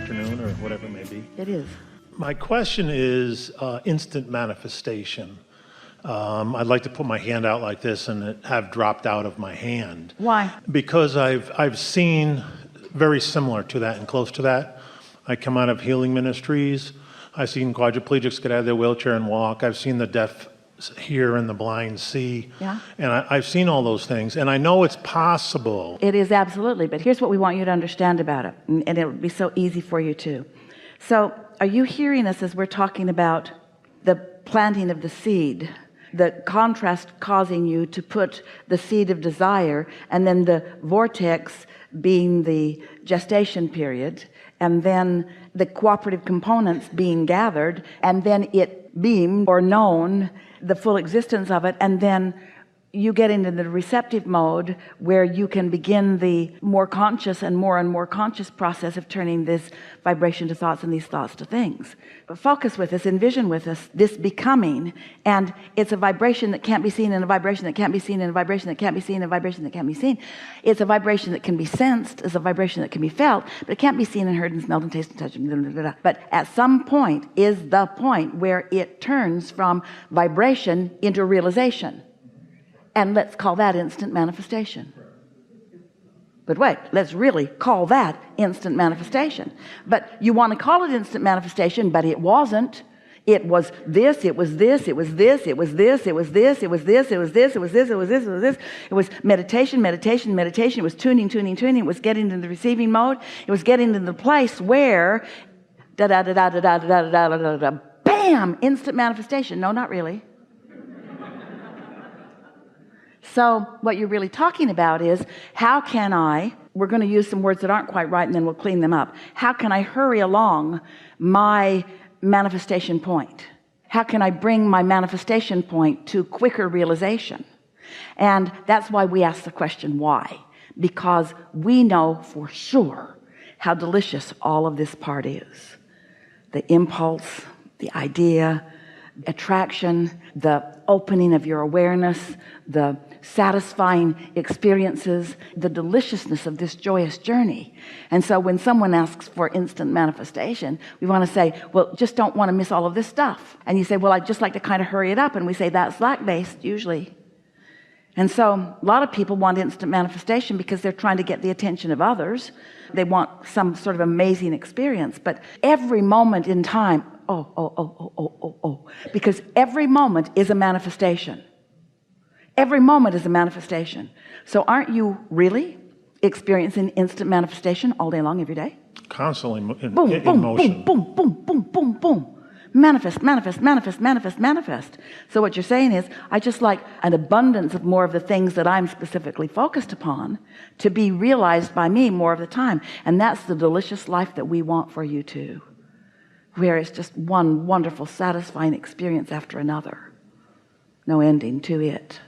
afternoon or whatever it may be. It is. My question is instant manifestation. I'd like to put my hand out like this and it have dropped out of my hand. Why? Because I've seen very similar to that and close to that. I come out of healing ministries. I've seen quadriplegics get out of their wheelchair and walk. I've seen the deaf hear and the blind see. Yeah. And I've seen all those things. And I know it's possible. It is absolutely. But here's what we want you to understand about it. And it would be so easy for you too. So are you hearing us as we're talking about the planting of the seed? The contrast causing you to put the seed of desire, and then the vortex being the gestation period, and then the cooperative components being gathered, and then it being or known the full existence of it, and then you get into the receptive mode where you can begin the more conscious and more conscious process of turning this vibration to thoughts and these thoughts to things. But focus with us, envision with us this becoming, and it's a vibration that can't be seen, and a vibration that can't be seen, and a vibration that can't be seen, and a vibration that can't be seen. It's a vibration that can be sensed, it's a vibration that can be felt, but it can't be seen and heard and smelled and tasted and touched. Blah, blah, blah, blah. But at some point is the point where it turns from vibration into realization. And let's call that instant manifestation. But wait, let's really call that instant manifestation. But you want to call it instant manifestation, but it wasn't. It was this, it was this, it was this, it was this, it was this, it was this, it was this, it was this, it was this, it was this. It was meditation, meditation, meditation. It was tuning, tuning, tuning. It was getting into the receiving mode. It was getting into the place where da da da da da da da da da da da, bam, instant manifestation. No, not really. So what you're really talking about is, how can we're going to use some words that aren't quite right and then we'll clean them up. How can I hurry along my manifestation point? How can I bring my manifestation point to quicker realization? And that's why we ask the question, why? Because we know for sure how delicious all of this part is. The impulse, the idea, attraction, the opening of your awareness, the satisfying experiences, the deliciousness of this joyous journey. And so when someone asks for instant manifestation, we want to say, well, just don't want to miss all of this stuff. And you say, well, I'd just like to kind of hurry it up. And we say that's lack-based usually. And so a lot of people want instant manifestation because they're trying to get the attention of others. They want some sort of amazing experience. But every moment in time, because every moment is a manifestation. Every moment is a manifestation. So aren't you really experiencing instant manifestation all day long, every day? Constantly in boom, motion. Boom, boom, boom, boom, boom, boom. Manifest, manifest, manifest, manifest, manifest. So what you're saying is, I just like an abundance of more of the things that I'm specifically focused upon to be realized by me more of the time. And that's the delicious life that we want for you too, where it's just one wonderful, satisfying experience after another. No ending to it.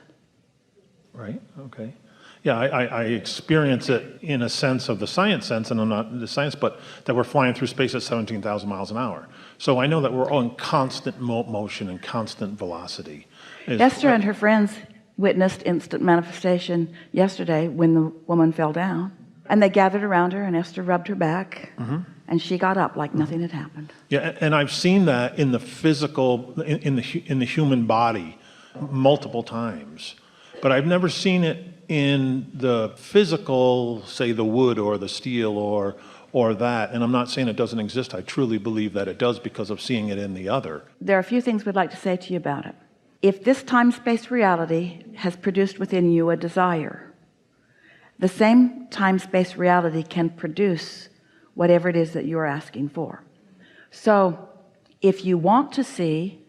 Right, okay. Yeah, I experience it in a sense of the science sense, and I'm not the science, but that we're flying through space at 17,000 miles an hour. So I know that we're on constant motion and constant velocity. Esther and her friends witnessed instant manifestation yesterday when the woman fell down. And they gathered around her, and Esther rubbed her back, and she got up like nothing had happened. Yeah, and I've seen that in the physical, in the human body multiple times. But I've never seen it in the physical, say the wood or the steel or that. And I'm not saying it doesn't exist. I truly believe that it does because of seeing it in the other. There are a few things we'd like to say to you about it. If this time-space reality has produced within you a desire, the same time-space reality can produce whatever it is that you're asking for. So if you want to see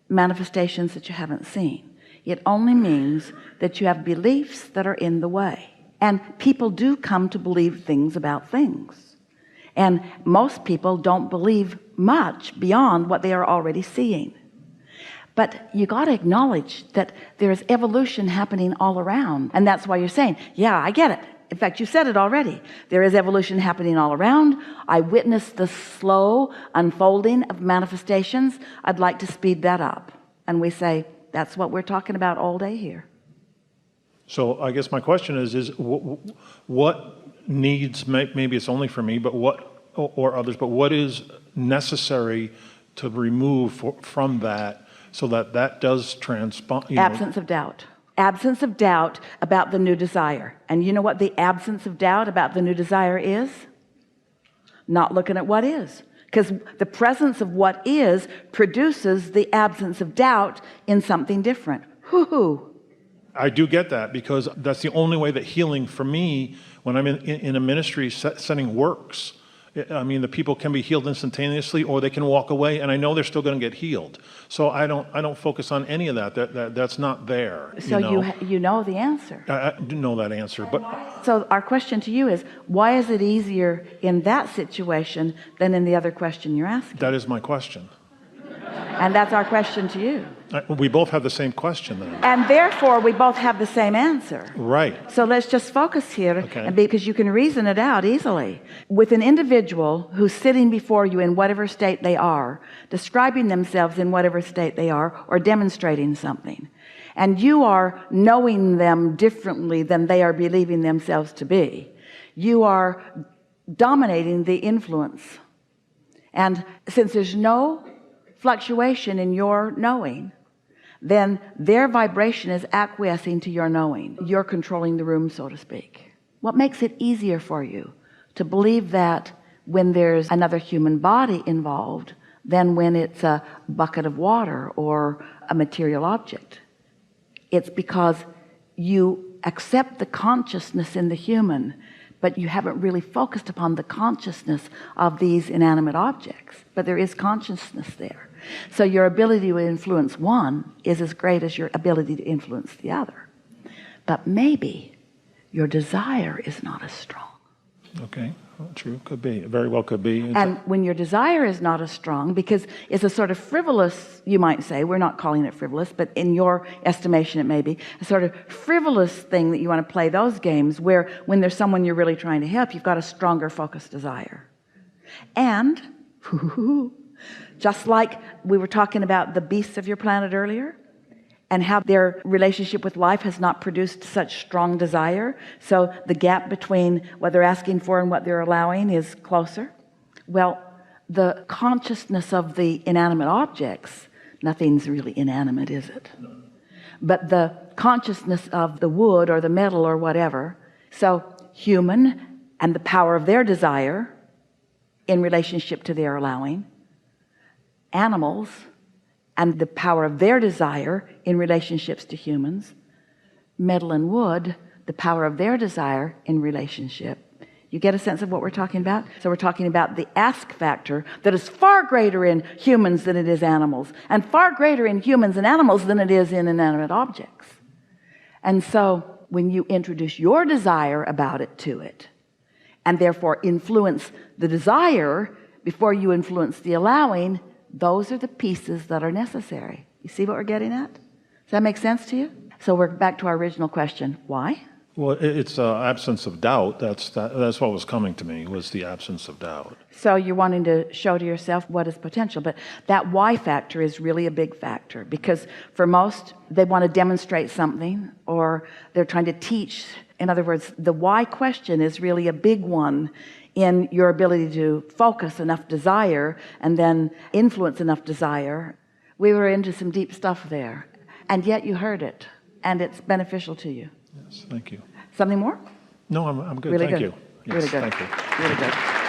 manifestations that you haven't seen, it only means that you have beliefs that are in the way. And people do come to believe things about things. And most people don't believe much beyond what they are already seeing. But you got to acknowledge that there is evolution happening all around. And that's why you're saying, yeah, I get it. In fact, you said it already. There is evolution happening all around. I witnessed the slow unfolding of manifestations. I'd like to speed that up. And we say, that's what we're talking about all day here. So I guess my question is what needs, maybe it's only for me, but what or others, but what is necessary to remove from that so that that does transpire? Absence of doubt. Absence of doubt about the new desire. And you know what the absence of doubt about the new desire is? Not looking at what is. Because the presence of what is produces the absence of doubt in something different. Hoo-hoo. I do get that, because that's the only way that healing for me, when I'm in a ministry setting, works. I mean, the people can be healed instantaneously, or they can walk away, and I know they're still going to get healed. So I don't focus on any of that. That's not there. So you know the answer. I do know that answer, but So our question to you is, why is it easier in that situation than in the other question you're asking? that is my question. And that's our question to you. We both have the same question then. And therefore, we both have the same answer. Right. So let's just focus here, Okay. and because you can reason it out easily. With an individual who's sitting before you in whatever state they are, describing themselves in whatever state they are, or demonstrating something, and you are knowing them differently than they are believing themselves to be, you are dominating the influence. And since there's no fluctuation in your knowing, then their vibration is acquiescing to your knowing. You're controlling the room, so to speak. What makes it easier for you to believe that when there's another human body involved than when it's a bucket of water or a material object? It's because you accept the consciousness in the human, but you haven't really focused upon the consciousness of these inanimate objects. But there is consciousness there. So your ability to influence one is as great as your ability to influence the other. But maybe your desire is not as strong. Okay. Well, true. Could be. Very well could be. And when your desire is not as strong, because it's a sort of frivolous, you might say, we're not calling it frivolous, but in your estimation it may be, a sort of frivolous thing that you want to play those games where when there's someone you're really trying to help, you've got a stronger focused desire. And just like we were talking about the beasts of your planet earlier, and how their relationship with life has not produced such strong desire, so the gap between what they're asking for and what they're allowing is closer. Well, the consciousness of the inanimate objects, nothing's really inanimate, is it? But the consciousness of the wood or the metal or whatever, so human and the power of their desire in relationship to their allowing, animals and the power of their desire in relationships to humans, metal and wood, the power of their desire in relationship. You get a sense of what we're talking about? So we're talking about the ask factor that is far greater in humans than it is animals, and far greater in humans and animals than it is in inanimate objects. And so when you introduce your desire about it to it, and therefore influence the desire before you influence the allowing, those are the pieces that are necessary. You see what we're getting at? Does that make sense to you? So we're back to our original question. Why? Well, it's absence of doubt. That's what was coming to me, was the absence of doubt. So you're wanting to show to yourself what is potential. But that why factor is really a big factor, because for most, they want to demonstrate something, or they're trying to teach. In other words, the why question is really a big one in your ability to focus enough desire and then influence enough desire. We were into some deep stuff there, and yet you heard it, and it's beneficial to you. Yes, thank you. Something more? No, I'm good. Really Thank good. you. Yes, Really good. Thank you. Really good.